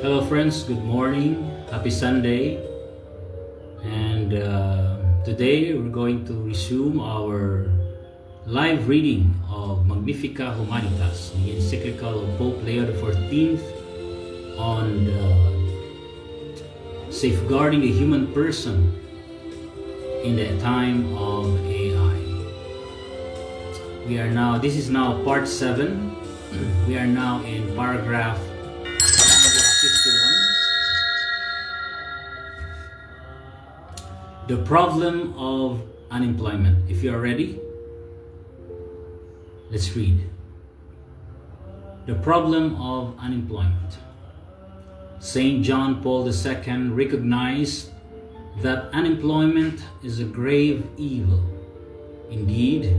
Hello friends, good morning, happy Sunday, and today we're going to resume our live reading of Magnifica Humanitas, the Encyclical of Pope Leo XIV on safeguarding the human person in the time of AI. This is now part 7. We are now in paragraph 51. The problem of unemployment. If you are ready, let's read. The problem of unemployment. Saint John Paul II recognized that unemployment is a grave evil. Indeed,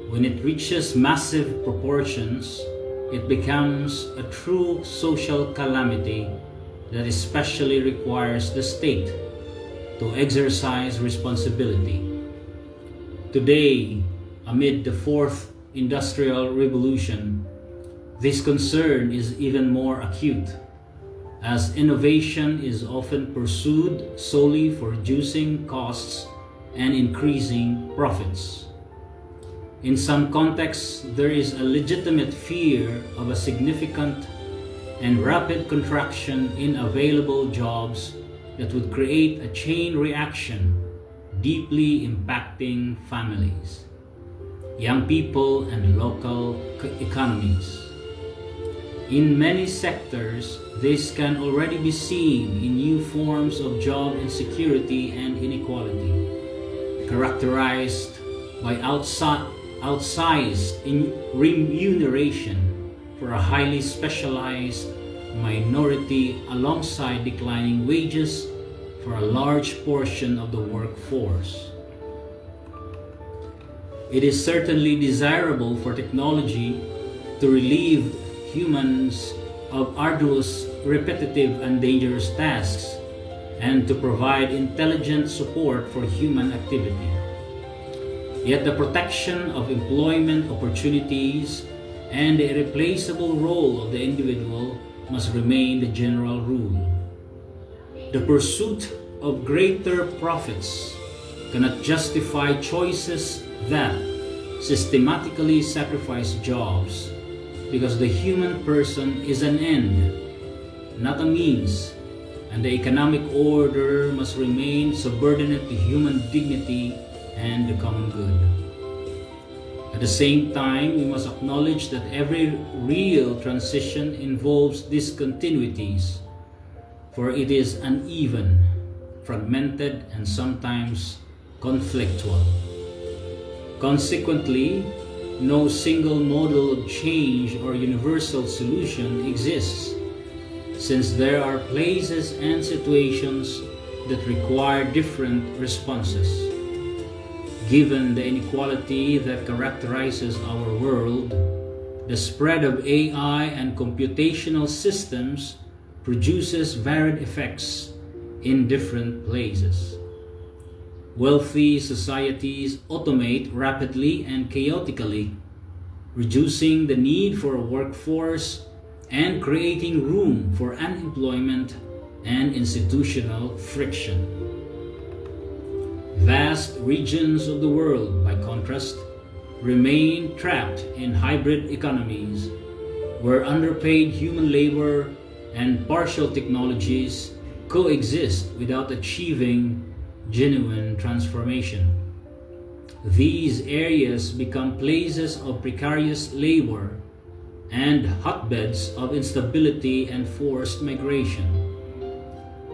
when it reaches massive proportions, it becomes a true social calamity that especially requires the state to exercise responsibility. Today, amid the Fourth Industrial Revolution, this concern is even more acute, as innovation is often pursued solely for reducing costs and increasing profits. In some contexts, there is a legitimate fear of a significant and rapid contraction in available jobs that would create a chain reaction, deeply impacting families, young people, and local economies. In many sectors, this can already be seen in new forms of job insecurity and inequality, characterized by outsized remuneration for a highly specialized minority alongside declining wages for a large portion of the workforce. It is certainly desirable for technology to relieve humans of arduous, repetitive, and dangerous tasks, and to provide intelligent support for human activity. Yet the protection of employment opportunities and the irreplaceable role of the individual must remain the general rule. The pursuit of greater profits cannot justify choices that systematically sacrifice jobs, because the human person is an end, not a means, and the economic order must remain subordinate to human dignity and the common good. At the same time, we must acknowledge that every real transition involves discontinuities, for it is uneven, fragmented, and sometimes conflictual. Consequently, no single model of change or universal solution exists, since there are places and situations that require different responses. Given the inequality that characterizes our world, the spread of AI and computational systems produces varied effects in different places. Wealthy societies automate rapidly and chaotically, reducing the need for a workforce and creating room for unemployment and institutional friction. Vast regions of the world, by contrast, remain trapped in hybrid economies where underpaid human labor and partial technologies coexist without achieving genuine transformation. These areas become places of precarious labor and hotbeds of instability and forced migration.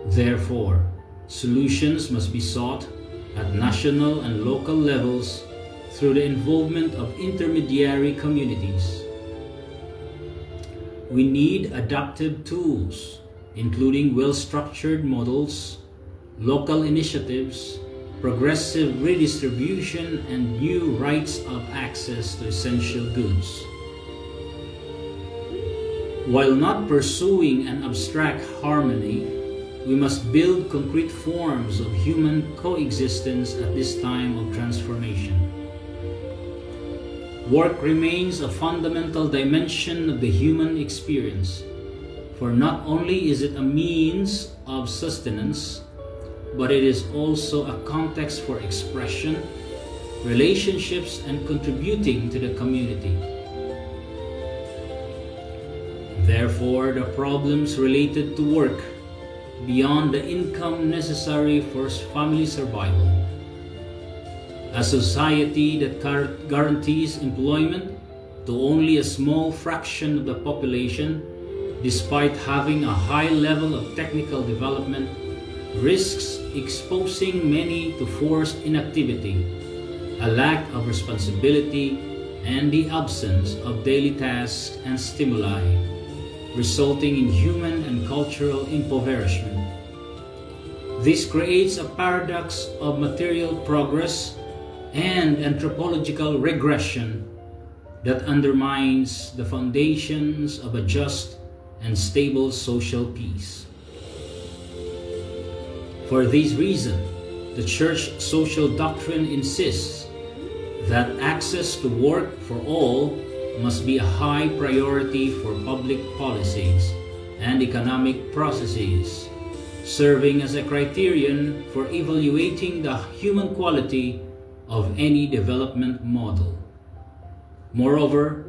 Therefore, solutions must be sought at national and local levels through the involvement of intermediary communities. We need adaptive tools, including well-structured models, local initiatives, progressive redistribution, and new rights of access to essential goods. While not pursuing an abstract harmony, we must build concrete forms of human coexistence at this time of transformation. Work remains a fundamental dimension of the human experience, For not only is it a means of sustenance, but it is also a context for expression, relationships, and contributing to the community. Therefore, the problems related to work beyond the income necessary for family survival, a society that guarantees employment to only a small fraction of the population, despite having a high level of technical development, risks exposing many to forced inactivity, a lack of responsibility, and the absence of daily tasks and stimuli, resulting in human and cultural impoverishment. This creates a paradox of material progress and anthropological regression that undermines the foundations of a just and stable social peace. For this reason, the Church social doctrine insists that access to work for all must be a high priority for public policies and economic processes, serving as a criterion for evaluating the human quality of any development model. Moreover,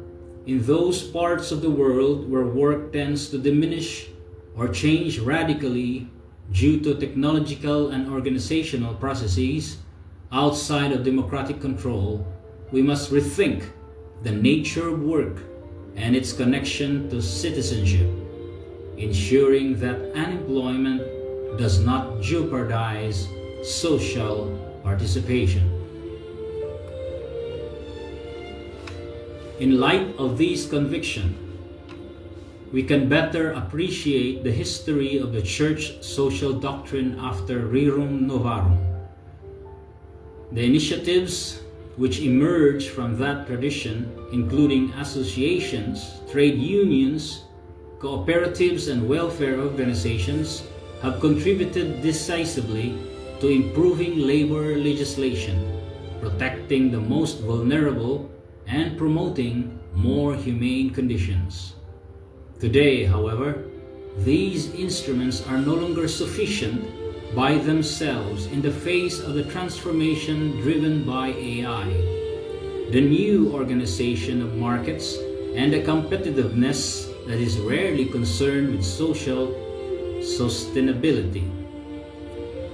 in those parts of the world where work tends to diminish or change radically due to technological and organizational processes outside of democratic control, we must rethink the nature of work and its connection to citizenship, ensuring that unemployment does not jeopardize social participation. In light of these convictions, we can better appreciate the history of the Church social doctrine after Rerum Novarum. The initiatives which emerge from that tradition, including associations, trade unions, cooperatives, and welfare organizations, have contributed decisively to improving labor legislation, protecting the most vulnerable, and promoting more humane conditions. Today, however, these instruments are no longer sufficient by themselves in the face of the transformation driven by AI, the new organization of markets, and a competitiveness that is rarely concerned with social sustainability.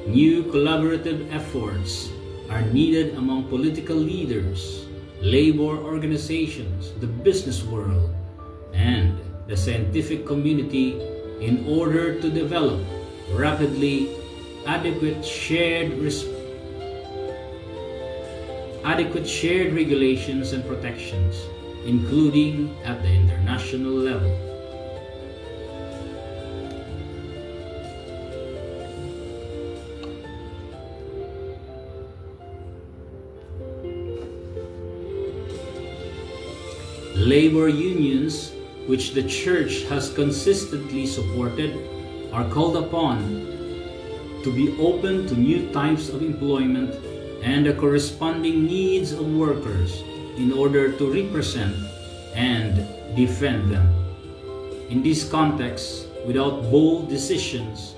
New collaborative efforts are needed among political leaders, labor organizations, the business world, and the scientific community in order to develop rapidly adequate shared regulations and protections, including at the international level. Labor unions, which the Church has consistently supported, are called upon to be open to new types of employment and the corresponding needs of workers in order to represent and defend them. In this context, without bold decisions,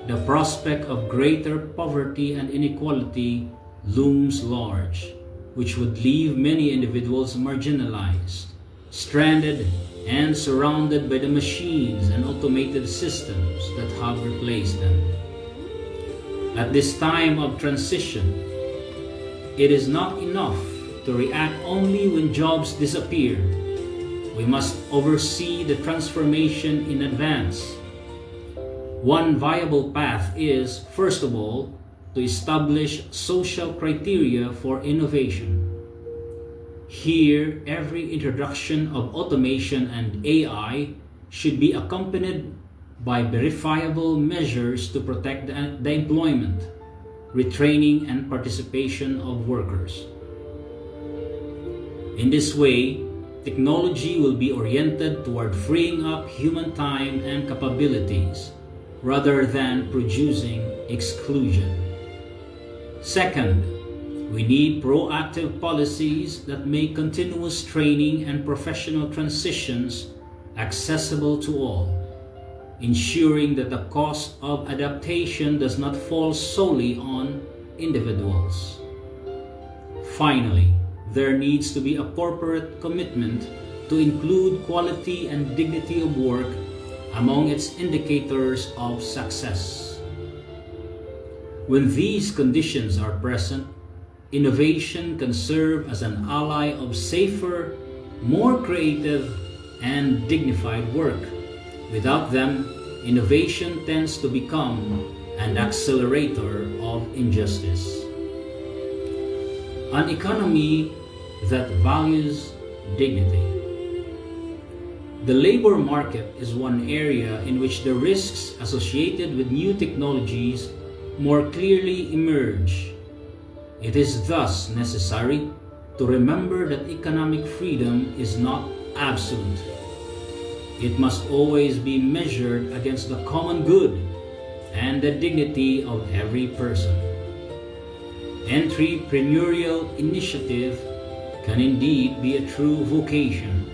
the prospect of greater poverty and inequality looms large, which would leave many individuals marginalized, stranded, and surrounded by the machines and automated systems that have replaced them. At this time of transition, it is not enough to react only when jobs disappear. We must oversee the transformation in advance. One viable path is, first of all, to establish social criteria for innovation. Here, every introduction of automation and AI should be accompanied by verifiable measures to protect the employment, retraining, and participation of workers. In this way, technology will be oriented toward freeing up human time and capabilities rather than producing exclusion. Second, we need proactive policies that make continuous training and professional transitions accessible to all. ensuring that the cost of adaptation does not fall solely on individuals. Finally, there needs to be a corporate commitment to include quality and dignity of work among its indicators of success. When these conditions are present, innovation can serve as an ally of safer, more creative, and dignified work. Without them, innovation tends to become an accelerator of injustice. An economy that values dignity. The labor market is one area in which the risks associated with new technologies more clearly emerge. It is thus necessary to remember that economic freedom is not absolute. It must always be measured against the common good and the dignity of every person. Entrepreneurial initiative can indeed be a true vocation,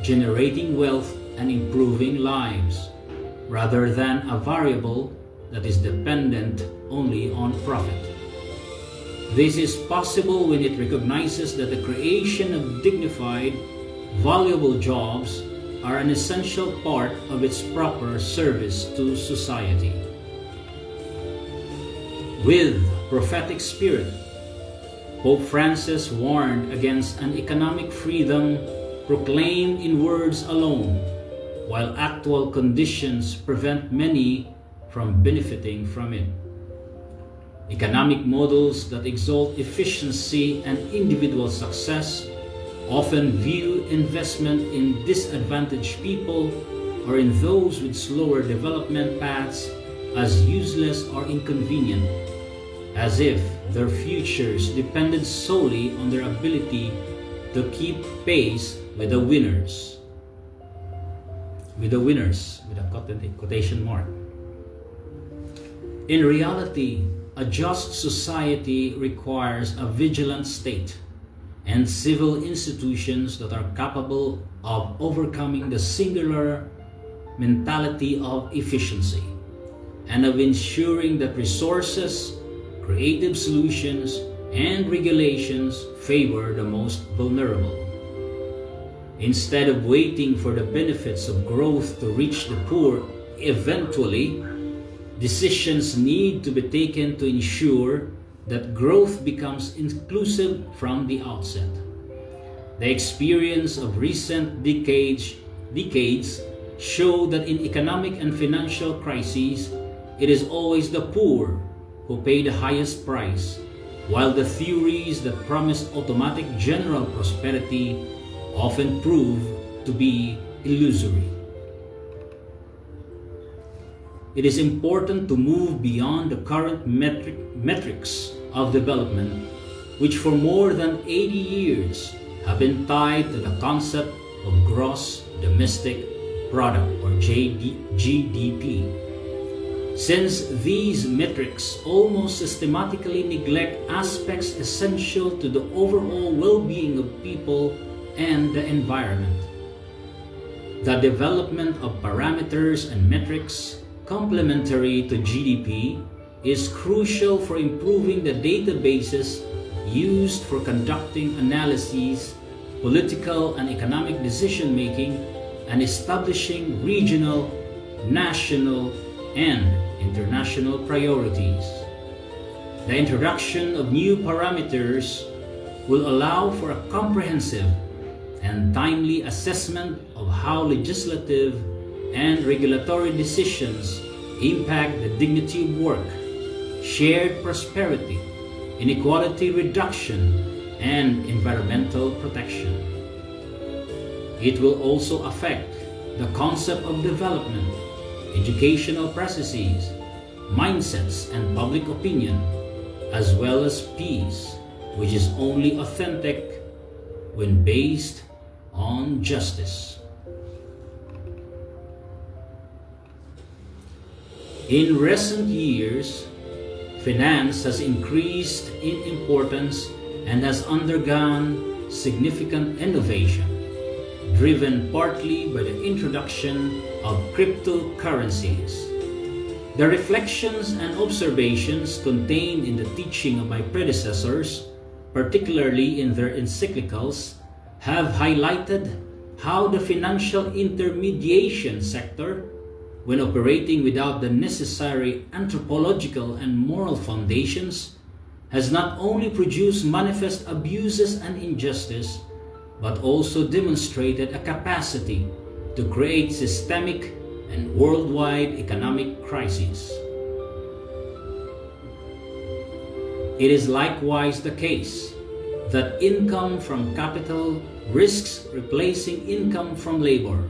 generating wealth and improving lives, rather than a variable that is dependent only on profit. This is possible when it recognizes that the creation of dignified, valuable jobs are an essential part of its proper service to society. With prophetic spirit, Pope Francis warned against an economic freedom proclaimed in words alone, while actual conditions prevent many from benefiting from it. Economic models that exalt efficiency and individual success often view investment in disadvantaged people or in those with slower development paths as useless or inconvenient, as if their futures depended solely on their ability to keep pace with the winners. With a quotation mark. In reality, a just society requires a vigilant state and civil institutions that are capable of overcoming the singular mentality of efficiency and of ensuring that resources, creative solutions, and regulations favor the most vulnerable. Instead of waiting for the benefits of growth to reach the poor eventually, decisions need to be taken to ensure that growth becomes inclusive from the outset. The experience of recent decades show that in economic and financial crises, it is always the poor who pay the highest price, while the theories that promise automatic general prosperity often prove to be illusory. It is important to move beyond the current metrics of development, which for more than 80 years have been tied to the concept of gross domestic product or GDP. Since these metrics almost systematically neglect aspects essential to the overall well-being of people and the environment. The development of parameters and metrics complementary to GDP is crucial for improving the databases used for conducting analyses, political and economic decision-making, and establishing regional, national, and international priorities. The introduction of new parameters will allow for a comprehensive and timely assessment of how legislative and regulatory decisions impact the dignity of work, shared prosperity, inequality reduction, and environmental protection. It will also affect the concept of development, educational processes, mindsets, and public opinion, as well as peace, which is only authentic when based on justice. In recent years, finance has increased in importance and has undergone significant innovation, driven partly by the introduction of cryptocurrencies. The reflections and observations contained in the teaching of my predecessors, particularly in their encyclicals, have highlighted how the financial intermediation sector, when operating without the necessary anthropological and moral foundations, has not only produced manifest abuses and injustice, but also demonstrated a capacity to create systemic and worldwide economic crises. It is likewise the case that income from capital risks replacing income from labor,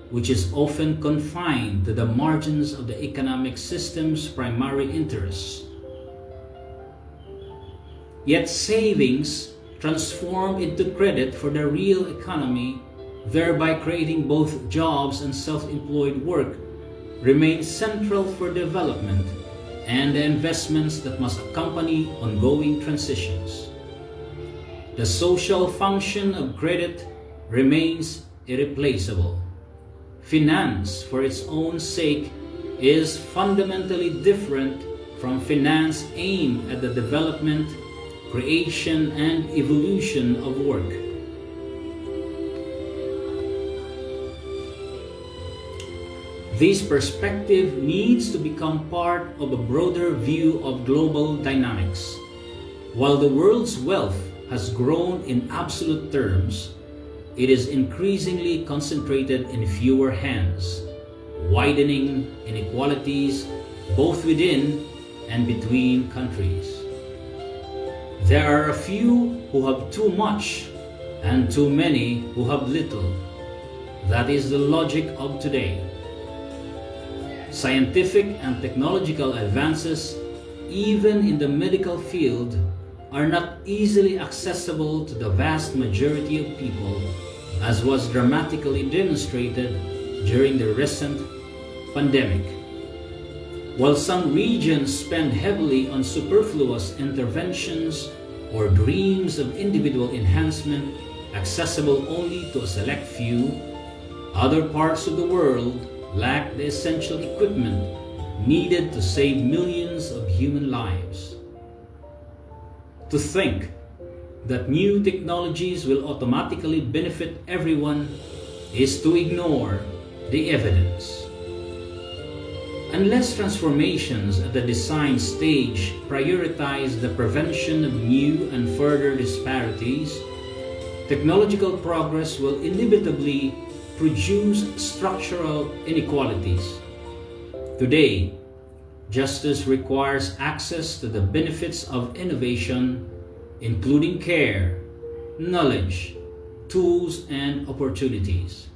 which is often confined to the margins of the economic system's primary interests. Yet savings transform into credit for the real economy, thereby creating both jobs and self-employed work, remain central for development and the investments that must accompany ongoing transitions. The social function of credit remains irreplaceable. Finance, for its own sake, is fundamentally different from finance aimed at the development, creation, and evolution of work. This perspective needs to become part of a broader view of global dynamics. While the world's wealth has grown in absolute terms, it is increasingly concentrated in fewer hands, widening inequalities both within and between countries. There are a few who have too much and too many who have little. That is the logic of today. Scientific and technological advances, even in the medical field, are not easily accessible to the vast majority of people, as was dramatically demonstrated during the recent pandemic. While some regions spend heavily on superfluous interventions or dreams of individual enhancement accessible only to a select few, other parts of the world lack the essential equipment needed to save millions of human lives. To think that new technologies will automatically benefit everyone is to ignore the evidence. Unless transformations at the design stage prioritize the prevention of new and further disparities, technological progress will inevitably produce structural inequalities. Today, justice requires access to the benefits of innovation, including care, knowledge, tools, and opportunities.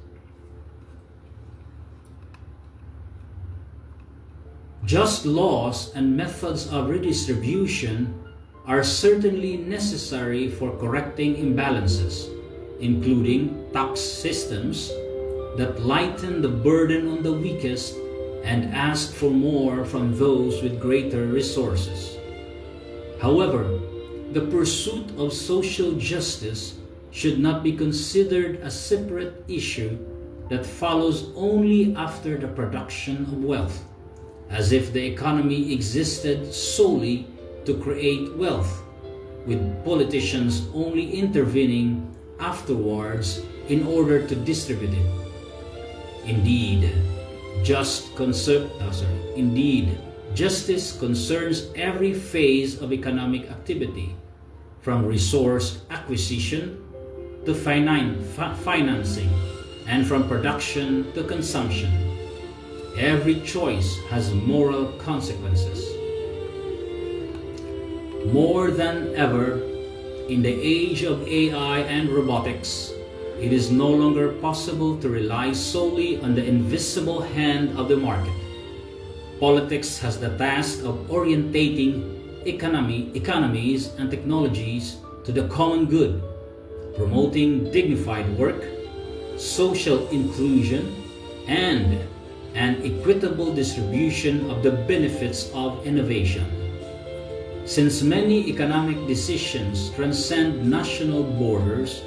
Just laws and methods of redistribution are certainly necessary for correcting imbalances, including tax systems that lighten the burden on the weakest and ask for more from those with greater resources. However, the pursuit of social justice should not be considered a separate issue that follows only after the production of wealth, as if the economy existed solely to create wealth, with politicians only intervening afterwards in order to distribute it. Indeed, justice concerns every phase of economic activity, from resource acquisition to financing, and from production to consumption. Every choice has moral consequences. More than ever, in the age of AI and robotics, it is no longer possible to rely solely on the invisible hand of the market. Politics has the task of orientating economies and technologies to the common good, promoting dignified work, social inclusion, and an equitable distribution of the benefits of innovation. Since many economic decisions transcend national borders,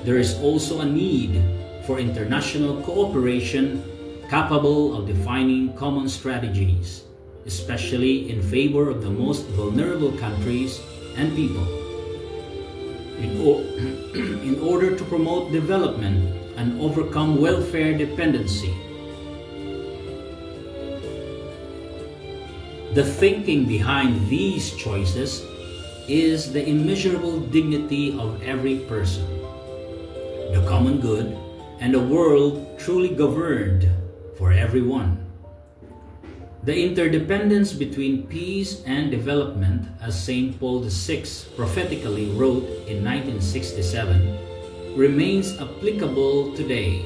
there is also a need for international cooperation capable of defining common strategies, especially in favor of the most vulnerable countries and people. In order to promote development and overcome welfare dependency. The thinking behind these choices is the immeasurable dignity of every person, the common good, and a world truly governed for everyone. The interdependence between peace and development, as St. Paul VI prophetically wrote in 1967, remains applicable today,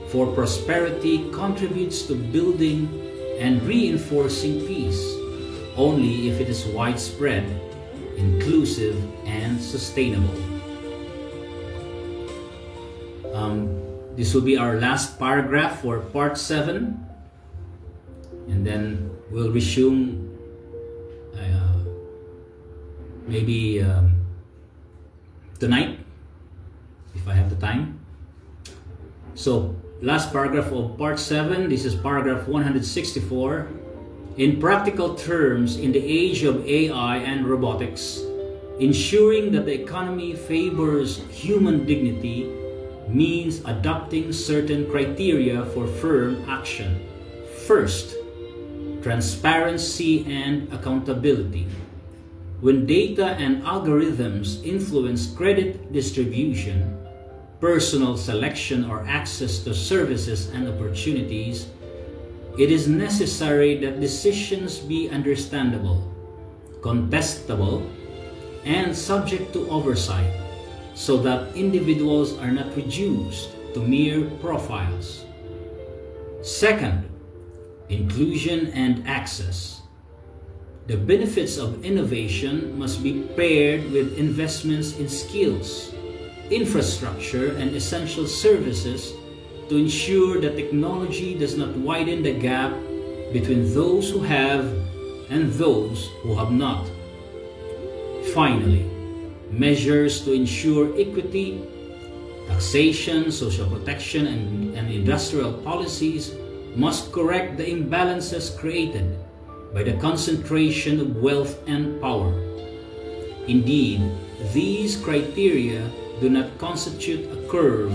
for prosperity contributes to building and reinforcing peace only if it is widespread, inclusive, and sustainable. This will be our last paragraph for part 7, and then we'll resume maybe tonight if I have the time. So, last paragraph of part 7, this is paragraph 164. In practical terms, in the age of AI and robotics, ensuring that the economy favors human dignity means adopting certain criteria for firm action. First, transparency and accountability. When data and algorithms influence credit distribution, personal selection, or access to services and opportunities, it is necessary that decisions be understandable, contestable, and subject to oversight, so that individuals are not reduced to mere profiles. Second, inclusion and access. The benefits of innovation must be paired with investments in skills, infrastructure, and essential services to ensure that technology does not widen the gap between those who have and those who have not. Finally, measures to ensure equity, taxation, social protection, and industrial policies must correct the imbalances created by the concentration of wealth and power. Indeed, these criteria do not constitute a curve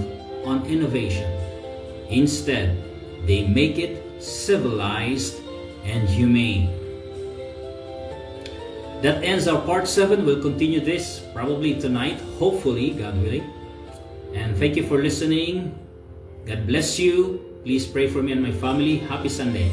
on innovation. Instead, they make it civilized and humane. That ends our part 7. We'll continue this probably tonight, hopefully, God willing. And thank you for listening. God bless you. Please pray for me and my family. Happy Sunday.